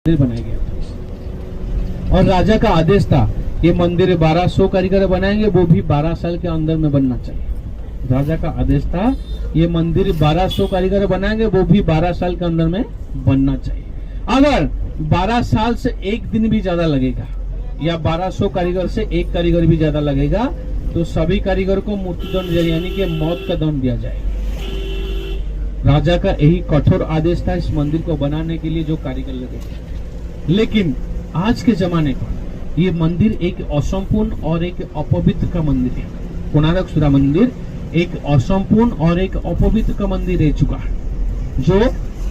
मंदिर बनाया गया था और राजा का आदेश था ये मंदिर 1200 कारीगर बनाएंगे, वो भी 12 साल के अंदर में बनना चाहिए। राजा का आदेश था ये मंदिर 1200 कारीगर बनाएंगे, वो भी 12 साल के अंदर में बनना चाहिए। अगर 12 साल से एक दिन भी ज्यादा लगेगा या 1200 कारीगर से एक कारीगर भी ज्यादा लगेगा तो सभी कारीगर को मृत्युदंड यानी कि मौत का दंड दिया जाएगा। राजा का यही कठोर आदेश था इस मंदिर को बनाने के लिए जो कारीगर लगे। लेकिन आज के जमाने पर ये मंदिर एक असंपूर्ण और एक अपवित्र का मंदिर है। कोणार्क सूर्य मंदिर एक असंपूर्ण और एक अपवित्र का मंदिर रह चुका है, जो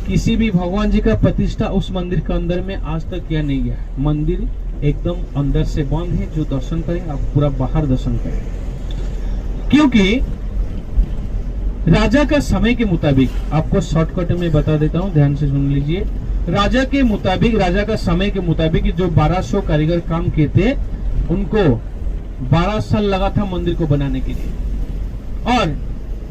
किसी भी भगवान जी का प्रतिष्ठा उस मंदिर के अंदर में आज तक किया नहीं गया। मंदिर एकदम अंदर से बंद है, जो दर्शन करें आप पूरा बाहर दर्शन करें, क्योंकि राजा का समय के मुताबिक आपको शॉर्टकट में बता देता हूं, ध्यान से सुन लीजिए। राजा के मुताबिक, राजा का समय के मुताबिक जो 1200 कारीगर काम किए थे उनको 12 साल लगा था मंदिर को बनाने के लिए, और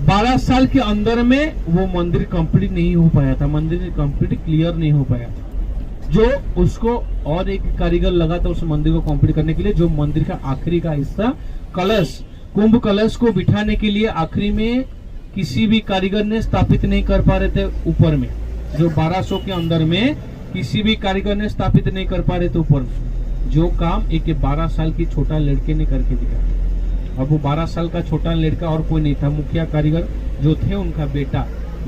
12 साल के अंदर में वो मंदिर कंप्लीट नहीं हो पाया था, मंदिर कंप्लीट क्लियर नहीं हो पाया था। जो उसको और एक कारीगर लगा था उस मंदिर को कंप्लीट करने के लिए, जो मंदिर का आखिरी का हिस्सा कलश, कुंभ कलश को बिठाने के लिए आखिरी में किसी भी कारीगर ने स्थापित नहीं कर पा रहे थे ऊपर में। जो 1200 के अंदर में किसी भी कारीगर ने स्थापित नहीं कर पा रहे थे ऊपर में, जो काम एक 12 साल की छोटा लड़के ने करके दिखाया। अब वो 12 साल का छोटा लड़का और कोई नहीं था, मुखिया कारीगर जो थे उनका बेटा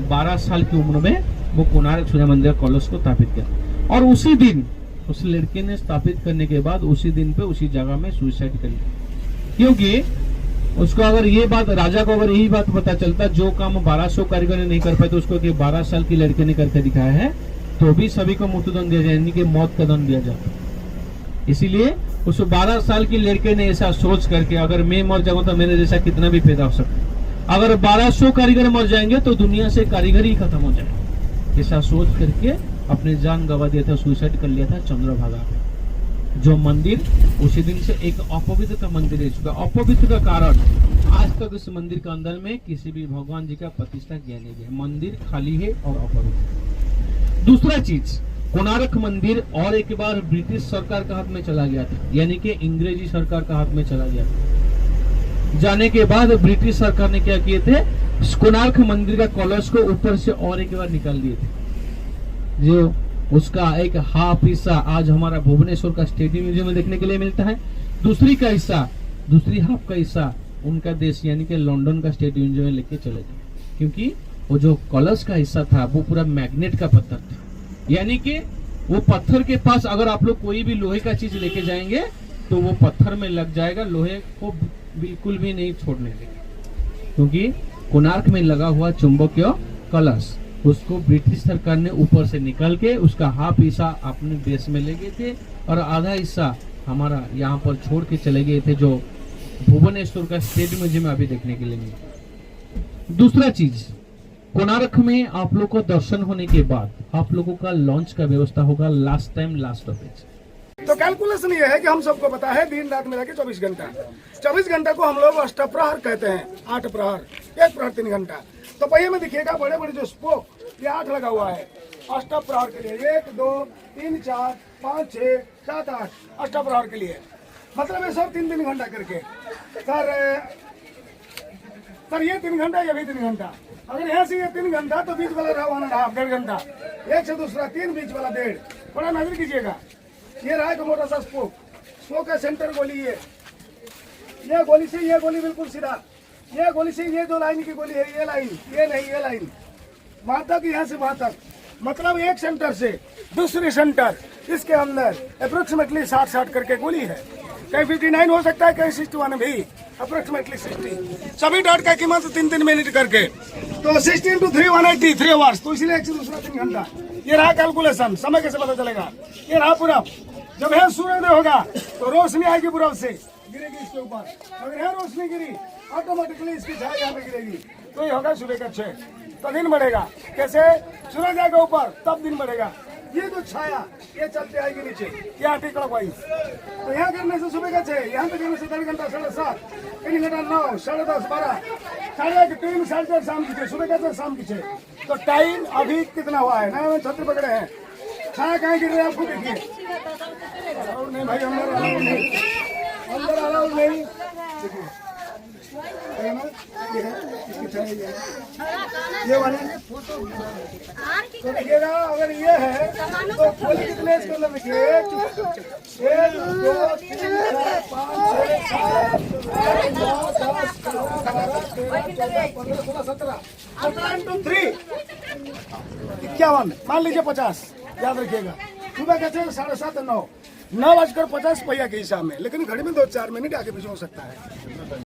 12 साल की उम्र में वो कोणार्क सूर्य मंदिर कलश को स्थापित किया। और उसी दिन उस लड़के ने स्थापित करने के बाद उसी दिन पे उसी जगह में सुसाइड कर लिया, क्योंकि उसको अगर ये बात, राजा को अगर यही बात पता चलता जो काम 1200 कारीगर ने नहीं कर पाए तो उसको 12 साल की लड़के ने करके दिखाया है, तो भी सभी को मृत्युदंड दिया जाए, यानी कि मौत का दंड दिया जाता। इसीलिए उस 12 साल की लड़के ने ऐसा सोच करके, अगर मैं मर जाऊं तो मेरे जैसा कितना भी पैदा हो सकता, अगर 1200 कारीगर मर जाएंगे तो दुनिया से कारीगर ही खत्म हो जाए, ऐसा सोच करके अपने जान गंवा दिया था, सुसाइड कर लिया था चंद्रभागा में। जो मंदिर उसी दिन से एक अपवित्र का मंदिर रह चुका। अपवित्र का कारण आज तक इस मंदिर के अंदर में किसी भी भगवान जी का प्रतिष्ठा किया नहीं गया, मंदिर खाली है और अपवित्र। दूसरा चीज, कोणार्क मंदिर और एक बार ब्रिटिश सरकार का हाथ में चला गया था, यानी कि अंग्रेजी सरकार का हाथ में चला गया था। जाने के बाद ब्रिटिश सरकार ने क्या किए थे, कोणार्क मंदिर का कलश को ऊपर से और एक बार निकाल दिए थे। जो उसका एक हाफ हिस्सा आज हमारा भुवनेश्वर का स्टेट म्यूजियम में देखने के लिए मिलता है, दूसरी हाफ का हिस्सा उनका देश यानी कि लंदन का स्टेट म्यूजियम में लेके चले गए, क्योंकि वो जो कलश का हिस्सा था वो पूरा मैग्नेट का पत्थर था, यानी कि वो पत्थर के पास अगर आप लोग कोई भी लोहे का चीज लेके जाएंगे तो वो पत्थर में लग जाएगा, लोहे को बिल्कुल भी नहीं छोड़ने देगा। क्योंकि कोणार्क में लगा हुआ चुंबकीय कलश, उसको ब्रिटिश सरकार ने ऊपर से निकाल के उसका हाफ हिस्सा अपने देश में ले गए थे और आधा हिस्सा हमारा यहाँ पर छोड़ के चले गए थे, जो भुवनेश्वर का स्टेट म्यूजियम में अभी देखने के लिए मिला। दूसरा चीज, कोणार्क में आप लोग को दर्शन होने के बाद आप लोगों का लॉन्च का व्यवस्था होगा, लास्ट टाइम लास्ट स्टॉपेज। तो कैलकुलेशन ये है कि हम सबको पता है दिन रात मिला के 24 घंटा को हम लोग अष्टप्रहर कहते हैं, 8 प्रहर, 1 प्रहर 3 घंटा। तो पहिए में दिखेगा बड़े बड़े जो स्पोक, ये 8 लगा हुआ है अष्टप्रहर के लिए, 1 2 3 4 5 6 7 8 अष्टप्रहर के लिए। मतलब ये सब 3 घंटा करके सर ये 3 घंटा, ये भी 3 घंटा। अगर यहाँ से ये 3 घंटा तो बीच वाला रहा 1.5 घंटा, एक से दूसरा 3, बीच वाला 1.5। थोड़ा नजर कीजिएगा, ये रहा एक मोटा सा स्पोक का सेंटर गोली, ये गोली से ये गोली बिल्कुल सीधा, ये गोली से ये 2 लाइन की गोली है, ये लाइन, ये नहीं, ये लाइन वहां तक, यहाँ से वहां तक। मतलब एक सेंटर से दूसरे सेंटर, इसके अंदर अप्रोक्सीमेटली 60 करके गोली है। कहीं 59 हो सकता है, कहीं 61 भी, अप्रोक्सीमेटली 60। सभी डॉट का कीमत 3 मिनट करके, तो 60 × 3 180, 3 आवर्स। तो इसलिए एक से दूसरा 3 घंटा। ये रहा कैलकुलेशन। समय कैसे पता चलेगा, ये रहा पूरब। जब यह सूर्योदय होगा तो रोशनी आएगी पूरब से, गिरेगी इसके ऊपर। अगर यह रोशनी गिरी ऑटोमेटिकली इसकी छाया यहाँ पे गिरेगी, तो ये होगा सुबह का 6, तो दिन बढ़ेगा। कैसे, सूरज आएगा ऊपर तब दिन बढ़ेगा। ये जो छाया ये चलते आएगी नीचे, ये आर्टिकल वाइज। तो यहाँ करने से सुबह का 6, यहाँ पे करने से 1.5 घंटा, 7:30, 3 घंटा 9, 10:30, 12, 1:30, 3, 4:30 शाम की 6, सुबह का 6 शाम की 6। तो टाइम अभी कितना हुआ है ना, छतरी पकड़े हैं छाया कहाँ गिर रहा है आपको देखिए। अलाउड नहीं भाई, अंदर अलाउड नहीं, अंदर अलाउड नहीं। देखिए है ना, ये है, इसकी छाया ये है, ये वाला तो देखिएगा। अगर ये है तो खोली कितने इसके अंदर देखिए, 1 2 3 4 5 6 7 8 9 10 11 12 13 14 15 16 17 18 2 3 51, मान लीजिए 50, याद रखिएगा। सुबह कहते हैं 7:30 9 9:50 पहिया के हिसाब में, लेकिन घड़ी में 2-4 मिनट आगे पीछे हो सकता है।